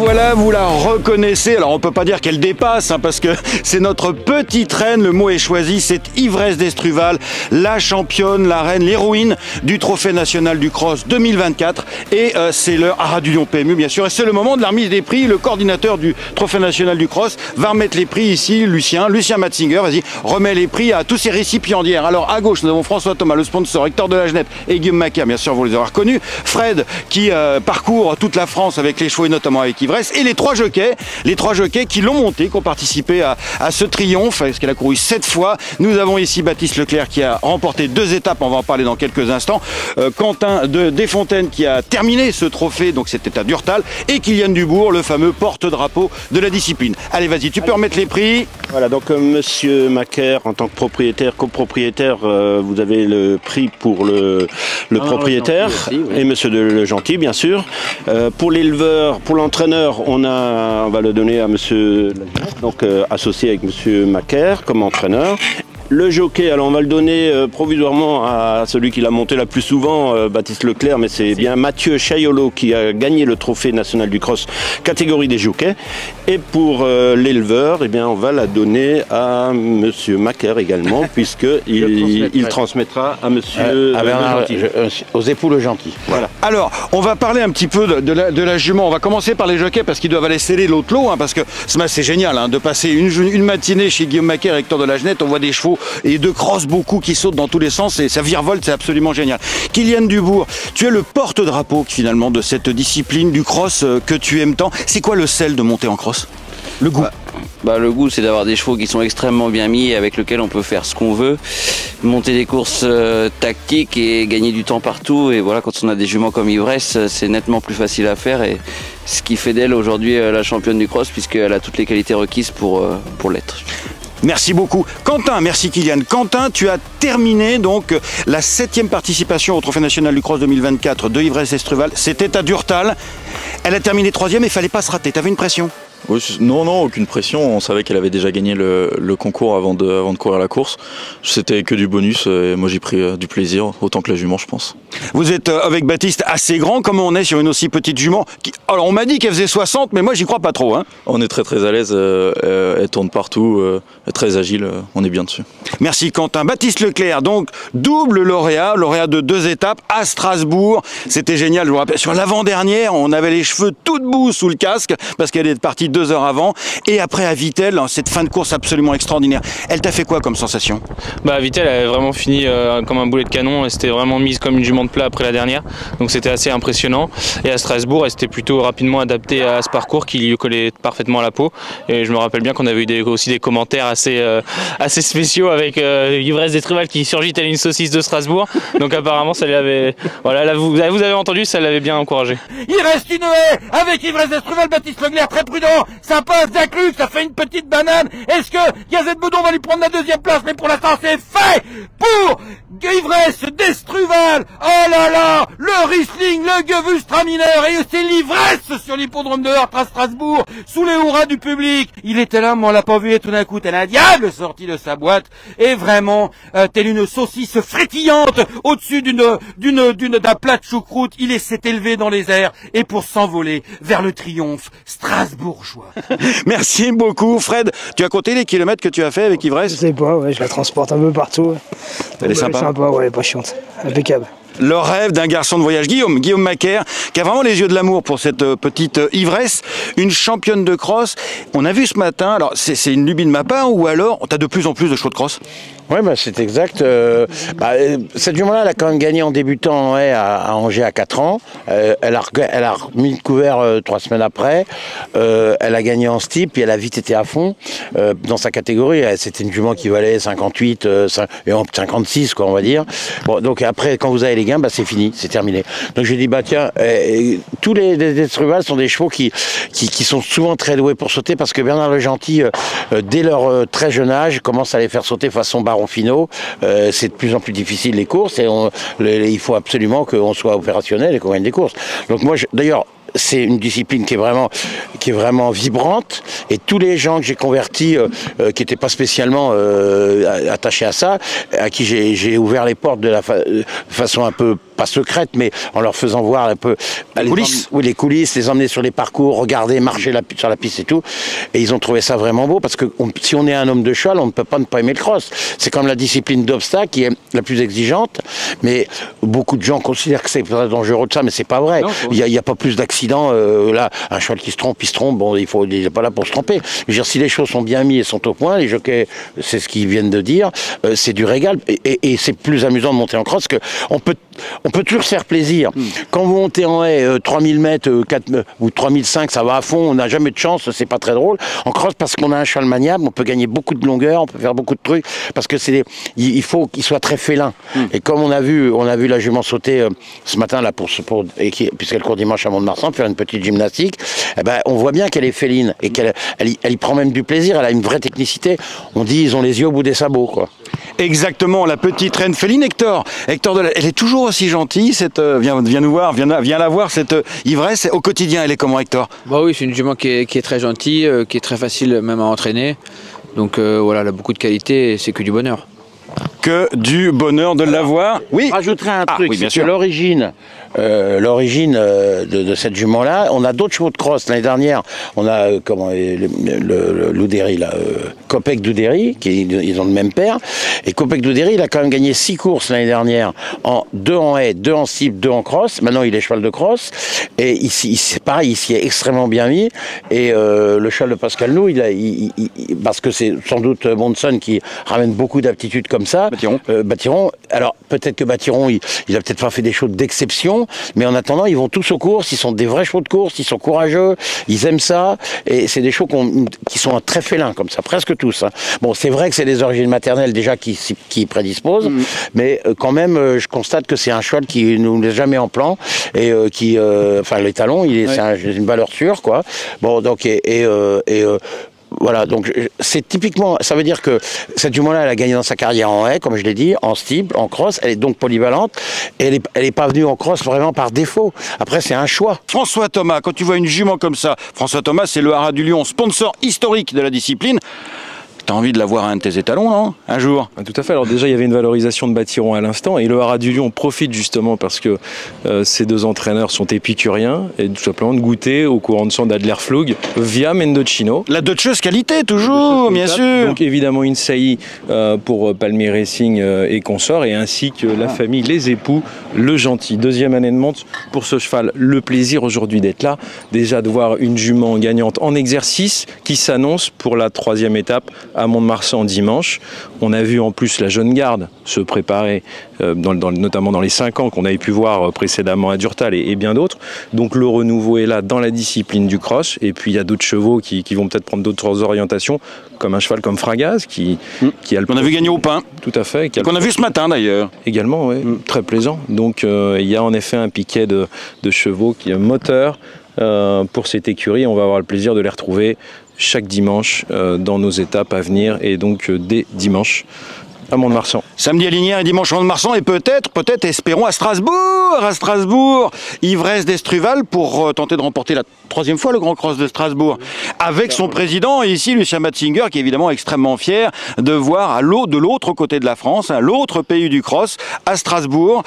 Voilà, vous la reconnaissez. Alors on peut pas dire qu'elle dépasse, hein, parce que c'est notre petite reine. Le mot est choisi, c'est Ivresse d'Estruval, la championne, la reine, l'héroïne du Trophée national du cross 2024. Et c'est l'heure à Radio Lyon PMU, bien sûr. Et c'est le moment de la remise des prix. Le coordinateur du Trophée national du cross va remettre les prix ici, Lucien Matzinger. Vas-y, remet les prix à tous ces récipiendaires. Alors à gauche, nous avons François Thomas, le sponsor, Hector de la Genette et Guillaume Macaire, bien sûr, vous les avez reconnus. Fred qui parcourt toute la France avec les chevaux et notamment avec Ivresse. Et les trois jockeys qui l'ont monté, qui ont participé à ce triomphe, parce qu'elle a couru 7 fois. Nous avons ici Baptiste Leclerc qui a remporté 2 étapes, on va en parler dans quelques instants. Quentin de Desfontaines qui a terminé ce trophée, donc c'était à Durtal. Et Kylian Dubourg, le fameux porte-drapeau de la discipline. Allez, vas-y, tu peux remettre les prix. Voilà, donc monsieur Macaire, en tant que propriétaire, copropriétaire, vous avez le prix pour le propriétaire aussi, oui. Et monsieur Le Gentil, bien sûr. Pour l'éleveur, pour l'entraîneur, on va le donner à monsieur, donc associé avec monsieur Macaire comme entraîneur. Le jockey, alors on va le donner provisoirement à celui qui l'a monté la plus souvent, Baptiste Leclerc, mais c'est bien Mathieu Chaiolo qui a gagné le trophée national du cross catégorie des jockeys. Et pour l'éleveur, eh bien on va la donner à monsieur Macaire également, puisqu'il transmettra à monsieur aux époux Le Gentil. Voilà. Alors, on va parler un petit peu de la jument. On va commencer par les jockeys parce qu'ils doivent aller sceller l'autre lot, hein, parce que c'est génial hein, de passer une matinée chez Guillaume Macaire et Hector de la Genette. On voit des chevaux et de cross beaucoup qui sautent dans tous les sens et ça virevolte, c'est absolument génial. Kylian Dubourg, tu es le porte-drapeau finalement de cette discipline du cross que tu aimes tant. C'est quoi le sel de monter en cross? Le goût? Le goût, c'est d'avoir des chevaux qui sont extrêmement bien mis et avec lesquels on peut faire ce qu'on veut, monter des courses tactiques et gagner du temps partout. Et voilà, quand on a des juments comme Ivresse, c'est nettement plus facile à faire et ce qui fait d'elle aujourd'hui la championne du cross puisqu'elle a toutes les qualités requises pour l'être. Merci beaucoup. Quentin, merci Kylian. Quentin, tu as terminé donc la 7e participation au Trophée national du cross 2024 de Ivresse d'Estruval. C'était à Durtal. Elle a terminé 3e et il ne fallait pas se rater. Tu avais une pression? Oui, non, aucune pression. On savait qu'elle avait déjà gagné le concours avant de courir la course. C'était que du bonus et moi j'ai pris du plaisir, autant que la jument, je pense. Vous êtes avec Baptiste assez grand. Comment on est sur une aussi petite jument Alors on m'a dit qu'elle faisait 60, mais moi j'y crois pas trop. Hein. On est très à l'aise. Elle tourne partout, elle est très agile. On est bien dessus. Merci Quentin. Baptiste Leclerc, donc double lauréat de 2 étapes à Strasbourg. C'était génial. Je vous rappelle, sur l'avant-dernière, on avait les cheveux tout debout sous le casque parce qu'elle est partie 2 heures avant. Et après à Vittel, cette fin de course absolument extraordinaire. Elle t'a fait quoi comme sensation? Vittel avait vraiment fini comme un boulet de canon. Elle s'était vraiment mise comme une jument de plat après la dernière. Donc c'était assez impressionnant. Et à Strasbourg, elle s'était plutôt rapidement adaptée à ce parcours qui lui collait parfaitement à la peau. Et je me rappelle bien qu'on avait eu aussi des commentaires assez spéciaux avec Ivresse d'Estruval qui surgit telle une saucisse de Strasbourg. Donc apparemment ça l'avait... Voilà, là, vous avez entendu, ça l'avait bien encouragé. Il reste une haie avec Ivresse d'Estruval, Baptiste Leclerc très prudent. Ça passe d'inclus, ça fait une petite banane. Est-ce que Gazette Bedon va lui prendre la 2e place? Mais pour l'instant c'est fait pour Ivresse d'Estruval. Oh là là, le Riesling, le Gewürztraminer et c'est l'ivresse sur l'hippodrome de Heurtre à Strasbourg sous les hurrahs du public. Il était là, mais on l'a pas vu et tout d'un coup tel un diable sorti de sa boîte et vraiment telle une saucisse frétillante au-dessus d'un plat de choucroute. Il s'est élevé dans les airs et pour s'envoler vers le triomphe strasbourgeois. Merci beaucoup Fred. Tu as compté les kilomètres que tu as fait avec Ivresse? Je sais pas, ouais, je la transporte un peu partout. Elle est sympa. Elle est sympa, ouais, pas chiante. Impeccable. Le rêve d'un garçon de voyage, Guillaume Macaire, qui a vraiment les yeux de l'amour pour cette petite Ivresse, une championne de cross. On a vu ce matin, alors c'est une lubie de ma part ou alors tu as de plus en plus de chevaux de cross? Oui, c'est exact. Cette jument-là, elle a quand même gagné en débutant à Angers à 4 ans. Elle a remis le couvert 3 semaines après. Elle a gagné en steep et elle a vite été à fond dans sa catégorie. C'était une jument qui valait 58 et 56, quoi, on va dire. Bon, donc après, quand vous avez les gains, c'est fini, c'est terminé. Donc j'ai dit, tiens, tous les Estruval sont des chevaux qui sont souvent très doués pour sauter parce que Bernard Le Gentil, dès leur très jeune âge, commence à les faire sauter façon baron finaux. C'est de plus en plus difficile les courses et il faut absolument qu'on soit opérationnel et qu'on gagne des courses. Donc moi, d'ailleurs, c'est une discipline qui est vraiment vibrante, et tous les gens que j'ai convertis, qui n'étaient pas spécialement attachés à ça, à qui j'ai ouvert les portes de la façon un peu, pas secrète, mais en leur faisant voir un peu les coulisses. Oui, les coulisses, les emmener sur les parcours, regarder, marcher sur la piste et tout. Et ils ont trouvé ça vraiment beau, parce que si on est un homme de cheval, on ne peut pas ne pas aimer le cross. C'est comme la discipline d'obstacle qui est la plus exigeante, mais beaucoup de gens considèrent que c'est pas dangereux de ça, mais c'est pas vrai. Il n'y a pas plus d'accidents. Là, un cheval qui se trompe, il se trompe, bon, il n'est pas là pour se tromper. Je veux dire, si les choses sont bien mises et sont au point, les jockeys, c'est ce qu'ils viennent de dire, c'est du régal, et c'est plus amusant de monter en cross, que on peut toujours se faire plaisir. Quand vous montez en haie 3000 mètres, 4, ou 3005, ça va à fond, on n'a jamais de chance, c'est pas très drôle. En cross, parce qu'on a un cheval maniable, on peut gagner beaucoup de longueur, on peut faire beaucoup de trucs, parce que il faut qu'il soit très félin. Et comme on a vu la jument sauter ce matin là puisqu'elle court dimanche à Mont-de-Marsan, faire une petite gymnastique, eh ben, on voit bien qu'elle est féline et qu'elle y prend même du plaisir. Elle a une vraie technicité. On dit ils ont les yeux au bout des sabots, quoi. Exactement, la petite reine féline. Hector, elle est toujours aussi gentille. Viens nous voir, viens la voir, cette ivresse. Au quotidien, elle est comment, Hector? Bah oui, c'est une jument qui est très gentille, qui est très facile même à entraîner. Donc voilà, elle a beaucoup de qualités et c'est que du bonheur. Que du bonheur de l'avoir. Oui. Je rajouterai un truc, oui, bien c'est sûr. que l'origine de cette jument-là, on a d'autres chevaux de cross. L'année dernière, on a le Loudéry, Kopek Doudéry, ils ont le même père. Et Kopek Doudéry, il a quand même gagné 6 courses l'année dernière, 2 en haie, 2 en cible, 2 en cross. Maintenant, il est cheval de cross. Et ici, c'est pareil, il s'y est extrêmement bien mis. Et le cheval de Pascal Nou, parce que c'est sans doute Monson qui ramène beaucoup d'aptitudes comme ça. Bâtiron. Alors, peut-être que Bâtiron, il a peut-être pas fait des choses d'exception, mais en attendant, ils vont tous aux courses, ils sont des vrais chevaux de course, ils sont courageux, ils aiment ça, et c'est des chevaux qui sont très félins, comme ça, presque tous. Hein. Bon, c'est vrai que c'est des origines maternelles déjà qui prédisposent, mais quand même, je constate que c'est un cheval qui nous laisse jamais en plan, et les talons, c'est une valeur sûre, quoi. Bon, donc, voilà, donc c'est typiquement, ça veut dire que cette jument-là, elle a gagné dans sa carrière en haie, comme je l'ai dit, en steeple, en cross, elle est donc polyvalente, et elle est pas venue en cross vraiment par défaut. Après, c'est un choix. François Thomas, quand tu vois une jument comme ça, François Thomas, c'est le Haras du Lion, sponsor historique de la discipline. T'as envie de l'avoir à un de tes étalons, non? Un jour. Tout à fait. Alors déjà, il y avait une valorisation de Bâtiron à l'instant, et le Haras du Lion profite justement parce que ces deux entraîneurs sont épicuriens, et tout simplement de goûter au courant de sang d'Adler Flug via Mendocino. La Dutcheuse qualité, toujours, bien sûr. Donc évidemment une saillie pour Palmier Racing et consorts, et ainsi que la famille, les époux, le gentil. Deuxième année de monte pour ce cheval. Le plaisir aujourd'hui d'être là, déjà de voir une jument gagnante en exercice qui s'annonce pour la 3e étape à Mont-de-Marsan dimanche. On a vu en plus la jeune garde se préparer, notamment dans les 5 ans qu'on avait pu voir précédemment à Durtal et bien d'autres. Donc le renouveau est là dans la discipline du cross. Et puis il y a d'autres chevaux qui vont peut-être prendre d'autres orientations, comme un cheval comme Fragaz qui a le... On a vu gagner au pain. Tout à fait. Qu'on a vu ce matin d'ailleurs. Également, oui. Très plaisant. Donc il y a en effet un piquet de chevaux qui est moteur pour cette écurie. On va avoir le plaisir de les retrouver chaque dimanche dans nos étapes à venir, et donc dès dimanche à Mont-de-Marsan. Samedi à Lignières et dimanche à Mont-de-Marsan, et peut-être, espérons, à Strasbourg, Ivresse d'Estruval pour tenter de remporter la 3e fois le Grand Cross de Strasbourg, avec son président, et ici Lucien Matzinger, qui est évidemment extrêmement fier de voir de l'autre côté de la France, l'autre pays du cross, à Strasbourg,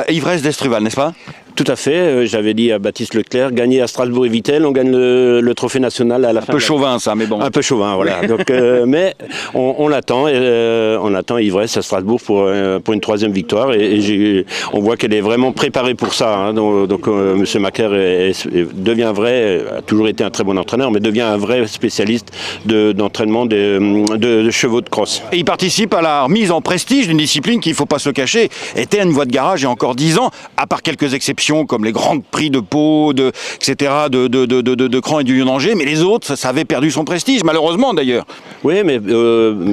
Ivresse d'Estruval, n'est-ce pas? Tout à fait, j'avais dit à Baptiste Leclerc, gagner à Strasbourg et Vittel, on gagne le trophée national à la fin. Un peu chauvin ça, mais bon. Un peu chauvin, voilà. Oui. Donc, mais on l'attend, on attend Ivresse à Strasbourg pour une 3e victoire, et on voit qu'elle est vraiment préparée pour ça. Hein. Donc M. Macaire devient a toujours été un très bon entraîneur, mais devient un vrai spécialiste d'entraînement de chevaux de cross. Et il participe à la remise en prestige d'une discipline qui, il ne faut pas se le cacher, était une voie de garage il y a encore 10 ans, à part quelques exceptions comme les grands prix de Pau, etc., de Cran et du Lion d'Angers, mais les autres, ça avait perdu son prestige, malheureusement d'ailleurs. Oui, mais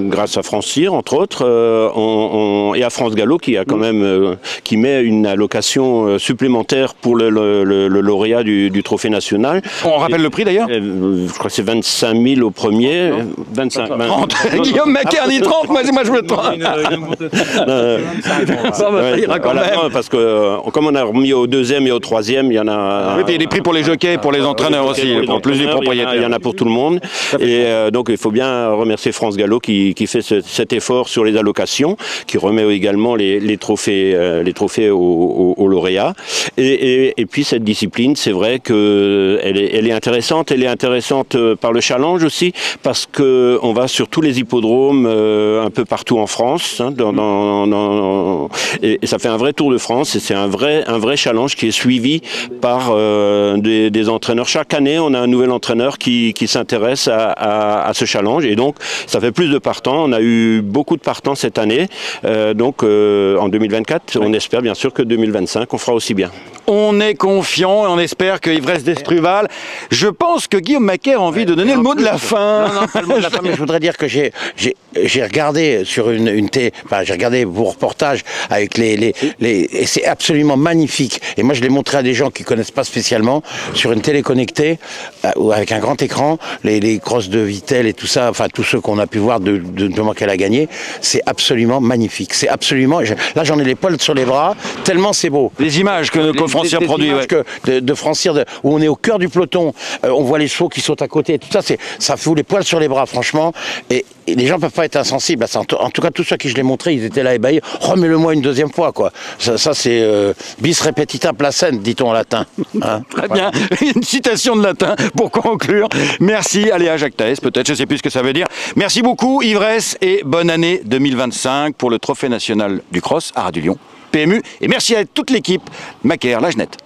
grâce à France Cyr, entre autres, et à France Gallo qui a quand même qui met une allocation supplémentaire pour le lauréat du trophée national. On rappelle le prix d'ailleurs. Je crois que c'est 25 000 au premier. 25. 30. Guillaume Macaire dit 30, moi je me trompe. Ça ira quand même. Non, parce que comme on a remis au deuxième et au troisième, il y en a. Oui, puis il y a des prix pour les jockeys, pour les entraîneurs aussi, pour plus les propriétaires. Il y en a pour tout le monde. Et donc il faut bien remercier France Gallo qui fait cet effort sur les allocations, qui remet également les trophées aux lauréats. Et puis cette discipline, c'est vrai qu'elle est intéressante. Elle est intéressante par le challenge aussi, parce qu'on va sur tous les hippodromes un peu partout en France, hein, et ça fait un vrai tour de France, et c'est un vrai challenge qui est suivi par des entraîneurs. Chaque année, on a un nouvel entraîneur qui s'intéresse à ce challenge, et donc ça fait plus de partants. On a eu beaucoup de partants cette année, donc en 2024, on espère bien sûr que 2025, on fera aussi bien. On est confiant et on espère que Ivresse d'Estruval. Je pense que Guillaume Macaire a envie de donner le mot de la fin. Non, pas le mot de la fin, mais je voudrais dire que j'ai regardé sur une télé, enfin j'ai regardé vos reportages avec et c'est absolument magnifique. Et moi je l'ai montré à des gens qui connaissent pas spécialement sur une télé connectée avec un grand écran, les crosses de Vittel et tout ça, enfin tous ceux qu'on a pu voir de qu'elle a gagné, c'est absolument magnifique. C'est absolument. Là j'en ai les poils sur les bras tellement c'est beau. Les images que France Cyr produit, ouais. de France Cyr, où on est au cœur du peloton, on voit les chevaux qui sautent à côté, tout ça, ça fout les poils sur les bras, franchement. Et les gens peuvent pas être insensibles à ça. En tout cas, tous ceux à qui je l'ai montré, ils étaient là ébahis. Remets-le-moi une deuxième fois, quoi. Ça c'est bis repetita placent, dit-on en latin. Hein, très bien. Une citation de latin pour conclure. Merci, allez à Jacques Taès, peut-être, je sais plus ce que ça veut dire. Merci beaucoup, Ivresse, et bonne année 2025 pour le Trophée national du cross à Ras-du-Lion. PMU, et merci à toute l'équipe Macaire, la Genette.